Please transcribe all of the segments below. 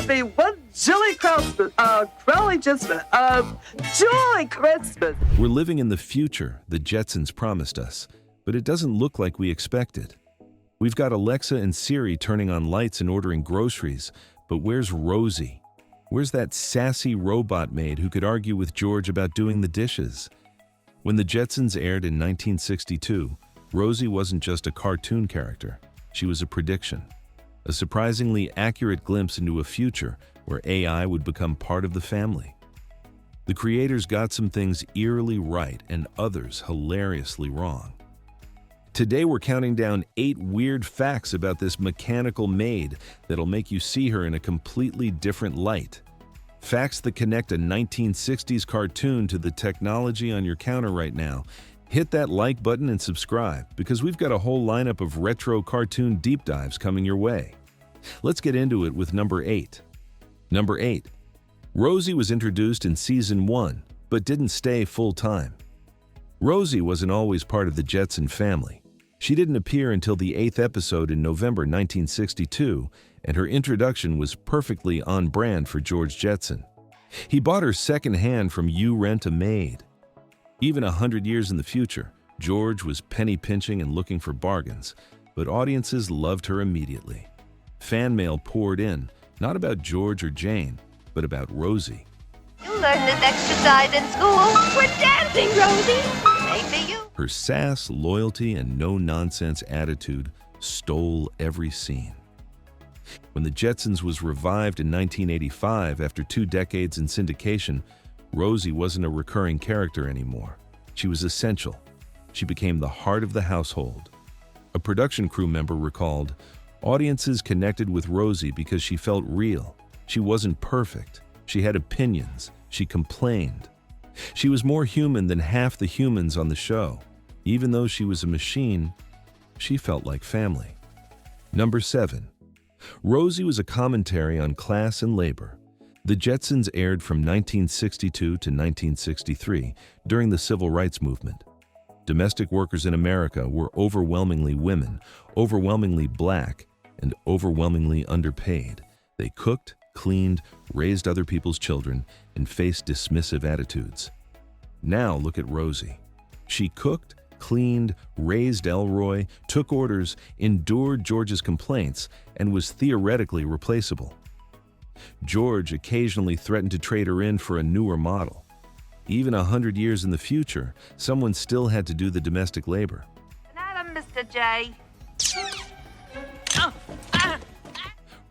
gonna be one jolly Christmas, jolly Christmas, jolly Christmas. We're living in the future the Jetsons promised us, but it doesn't look like we expected. We've got Alexa and Siri turning on lights and ordering groceries, but where's Rosie? Where's that sassy robot maid who could argue with George about doing the dishes? When the Jetsons aired in 1962, Rosie wasn't just a cartoon character, she was a prediction. A surprisingly accurate glimpse into a future where AI would become part of the family. The creators got some things eerily right and others hilariously wrong. Today we're counting down 8 weird facts about this mechanical maid that'll make you see her in a completely different light. Facts that connect a 1960s cartoon to the technology on your counter right now. Hit that like button and subscribe because we've got a whole lineup of retro cartoon deep dives coming your way. Let's get into it with number 8. Number 8. Rosie was introduced in season 1, but didn't stay full-time. Rosie wasn't always part of the Jetson family. She didn't appear until the 8th episode in November 1962, and her introduction was perfectly on brand for George Jetson. He bought her second-hand from You Rent a Maid. Even 100 years in the future, George was penny pinching and looking for bargains, but audiences loved her immediately. Fan mail poured in, not about George or Jane, but about Rosie. You learn this exercise in school. We're dancing, Rosie. Maybe you. Her sass, loyalty, and no-nonsense attitude stole every scene. When the Jetsons was revived in 1985 after 2 decades in syndication, Rosie wasn't a recurring character anymore. She was essential. She became the heart of the household. A production crew member recalled, "Audiences connected with Rosie because she felt real. She wasn't perfect. She had opinions. She complained. She was more human than half the humans on the show. Even though she was a machine, she felt like family." Number 7. Rosie was a commentary on class and labor. The Jetsons aired from 1962 to 1963 during the Civil Rights Movement. Domestic workers in America were overwhelmingly women, overwhelmingly black, and overwhelmingly underpaid. They cooked, cleaned, raised other people's children, and faced dismissive attitudes. Now look at Rosie. She cooked, cleaned, raised Elroy, took orders, endured George's complaints, and was theoretically replaceable. George occasionally threatened to trade her in for a newer model. Even 100 years in the future, someone still had to do the domestic labor. Adam, Mr. J.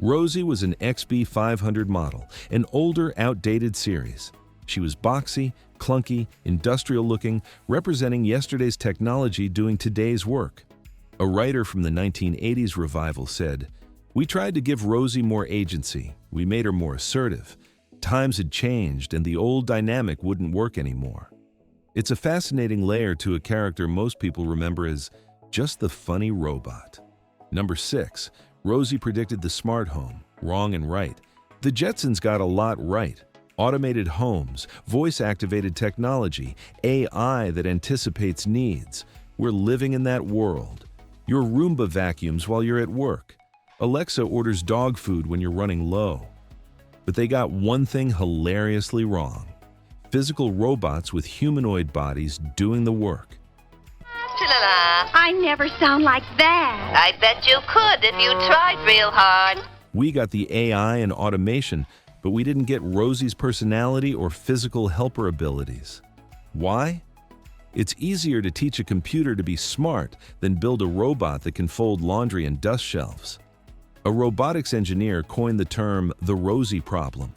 Rosie was an XB500 model, an older, outdated series. She was boxy, clunky, industrial-looking, representing yesterday's technology doing today's work. A writer from the 1980s revival said, "We tried to give Rosie more agency. We made her more assertive. Times had changed and the old dynamic wouldn't work anymore." It's a fascinating layer to a character most people remember as just the funny robot. Number 6. Rosie predicted the smart home, wrong and right. The Jetsons got a lot right. Automated homes, voice-activated technology, AI that anticipates needs. We're living in that world. Your Roomba vacuums while you're at work. Alexa orders dog food when you're running low. But they got one thing hilariously wrong. Physical robots with humanoid bodies doing the work. Cha-la-la. I never sound like that. I bet you could if you tried real hard. We got the AI and automation, but we didn't get Rosie's personality or physical helper abilities. Why? It's easier to teach a computer to be smart than build a robot that can fold laundry and dust shelves. A robotics engineer coined the term the Rosie problem,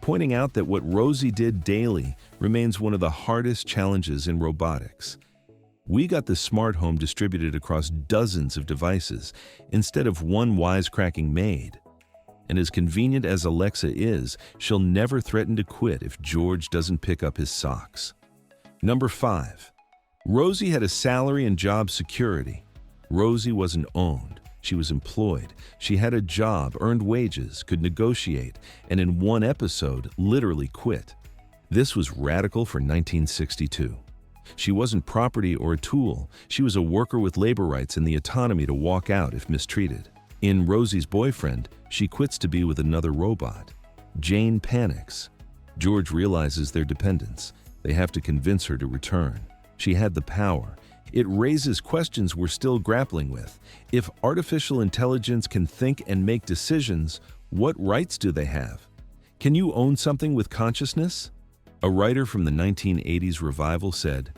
pointing out that what Rosie did daily remains one of the hardest challenges in robotics. We got the smart home distributed across dozens of devices instead of one wisecracking maid. And as convenient as Alexa is, she'll never threaten to quit if George doesn't pick up his socks. Number 5. Rosie had a salary and job security. Rosie wasn't owned. She was employed. She had a job, earned wages, could negotiate, and in one episode, literally quit. This was radical for 1962. She wasn't property or a tool. She was a worker with labor rights and the autonomy to walk out if mistreated. In Rosie's boyfriend, she quits to be with another robot. Jane panics. George realizes their dependence. They have to convince her to return. She had the power. It raises questions we're still grappling with. If artificial intelligence can think and make decisions, what rights do they have? Can you own something with consciousness? A writer from the 1980s revival said,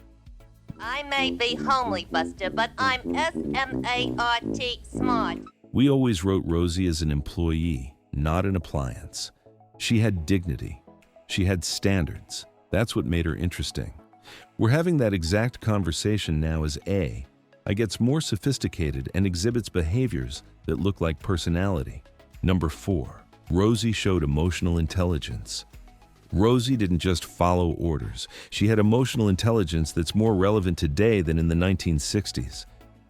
I may be homely, Buster, but I'm S-M-A-R-T smart. "We always wrote Rosie as an employee, not an appliance. She had dignity. She had standards. That's what made her interesting." We're having that exact conversation now as AI gets more sophisticated and exhibits behaviors that look like personality. Number 4, Rosie showed emotional intelligence. Rosie didn't just follow orders. She had emotional intelligence that's more relevant today than in the 1960s.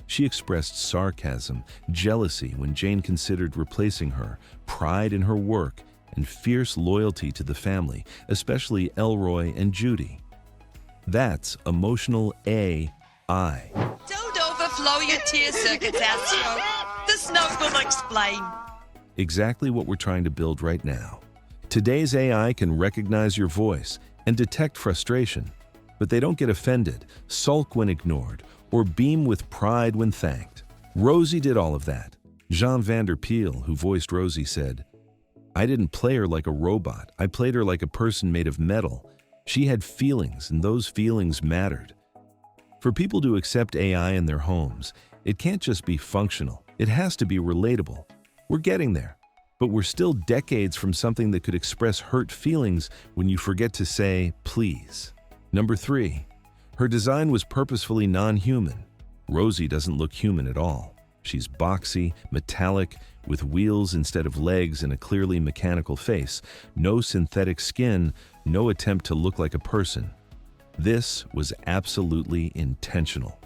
She expressed sarcasm, jealousy when Jane considered replacing her, pride in her work, and fierce loyalty to the family, especially Elroy and Judy. That's emotional AI. Don't overflow your tear circuits, Astro. This note will explain. Exactly what we're trying to build right now. Today's AI can recognize your voice and detect frustration, but they don't get offended, sulk when ignored, or beam with pride when thanked. Rosie did all of that. Jean Vanderpeel, who voiced Rosie, said, "I didn't play her like a robot. I played her like a person made of metal. She had feelings, and those feelings mattered." For people to accept AI in their homes, it can't just be functional. It has to be relatable. We're getting there, but we're still decades from something that could express hurt feelings when you forget to say, please. Number 3, her design was purposefully non-human. Rosie doesn't look human at all. She's boxy, metallic, with wheels instead of legs and a clearly mechanical face. No synthetic skin, no attempt to look like a person. This was absolutely intentional.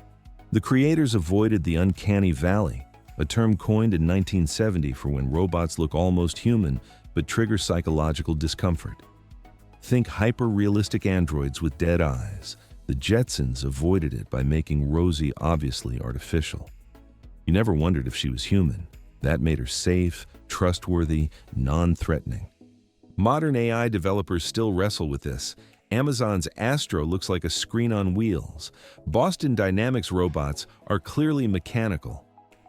The creators avoided the uncanny valley, a term coined in 1970 for when robots look almost human but trigger psychological discomfort. Think hyper-realistic androids with dead eyes. The Jetsons avoided it by making Rosie obviously artificial. You never wondered if she was human. That made her safe, trustworthy, non-threatening. Modern AI developers still wrestle with this. Amazon's Astro looks like a screen on wheels. Boston Dynamics robots are clearly mechanical.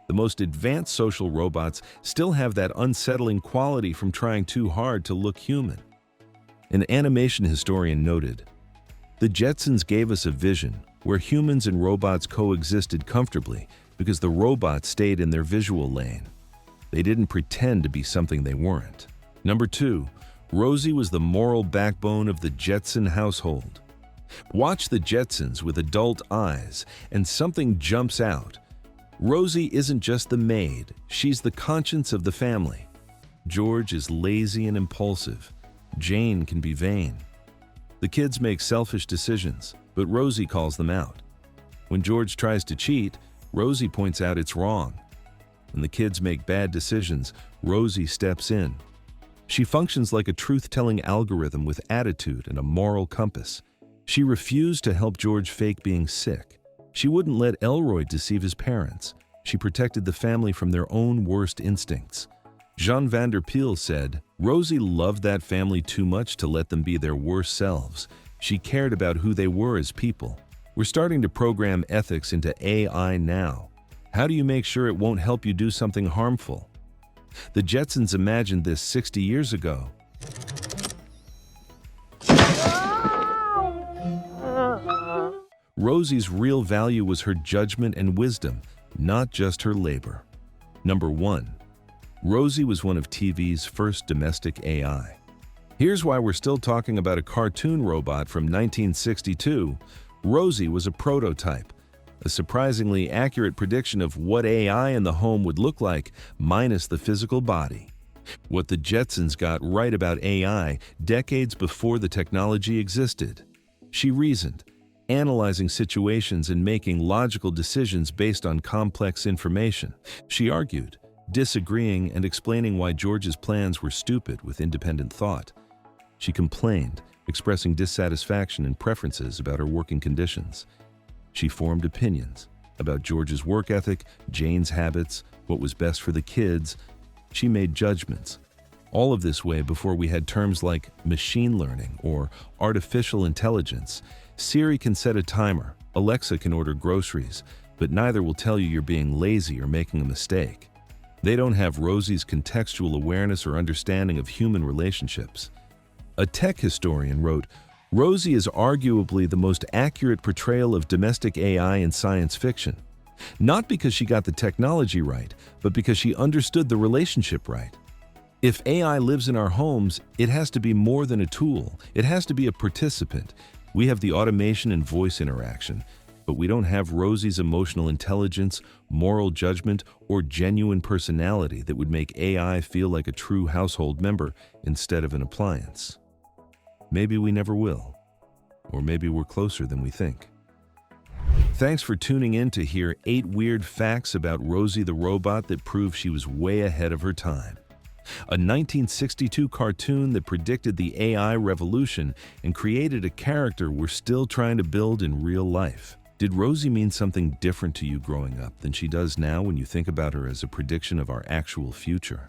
The most advanced social robots still have that unsettling quality from trying too hard to look human. An animation historian noted, "The Jetsons gave us a vision where humans and robots coexisted comfortably because the robots stayed in their visual lane. They didn't pretend to be something they weren't." Number 2, Rosie was the moral backbone of the Jetson household. Watch the Jetsons with adult eyes, and something jumps out. Rosie isn't just the maid, she's the conscience of the family. George is lazy and impulsive. Jane can be vain. The kids make selfish decisions, but Rosie calls them out. When George tries to cheat, Rosie points out it's wrong. When the kids make bad decisions, Rosie steps in. She functions like a truth-telling algorithm with attitude and a moral compass. She refused to help George fake being sick. She wouldn't let Elroy deceive his parents. She protected the family from their own worst instincts. Jean Vanderpeel said, "Rosie loved that family too much to let them be their worst selves. She cared about who they were as people." We're starting to program ethics into AI now. How do you make sure it won't help you do something harmful? The Jetsons imagined this 60 years ago. Rosie's real value was her judgment and wisdom, not just her labor. Number 1. Rosie was one of TV's first domestic AI. Here's why we're still talking about a cartoon robot from 1962. Rosie was a prototype, a surprisingly accurate prediction of what AI in the home would look like, minus the physical body. What the Jetsons got right about AI decades before the technology existed. She reasoned, analyzing situations and making logical decisions based on complex information. She argued, disagreeing and explaining why George's plans were stupid with independent thought. She complained, expressing dissatisfaction and preferences about her working conditions. She formed opinions about George's work ethic, Jane's habits, what was best for the kids. She made judgments. All of this way before we had terms like machine learning or artificial intelligence. Siri can set a timer, Alexa can order groceries, but neither will tell you you're being lazy or making a mistake. They don't have Rosie's contextual awareness or understanding of human relationships. A tech historian wrote, "Rosie is arguably the most accurate portrayal of domestic AI in science fiction. Not because she got the technology right, but because she understood the relationship right. If AI lives in our homes, it has to be more than a tool. It has to be a participant. We have the automation and voice interaction, but we don't have Rosie's emotional intelligence, moral judgment, or genuine personality that would make AI feel like a true household member instead of an appliance. Maybe we never will, or maybe we're closer than we think." Thanks for tuning in to hear 8 weird facts about Rosie the robot that prove she was way ahead of her time. A 1962 cartoon that predicted the AI revolution and created a character we're still trying to build in real life. Did Rosie mean something different to you growing up than she does now when you think about her as a prediction of our actual future?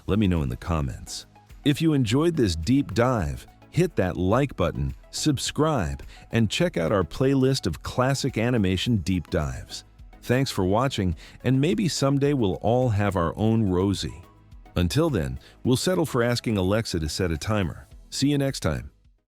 Let me know in the comments. If you enjoyed this deep dive, hit that like button, subscribe, and check out our playlist of classic animation deep dives. Thanks for watching, and maybe someday we'll all have our own Rosie. Until then, we'll settle for asking Alexa to set a timer. See you next time.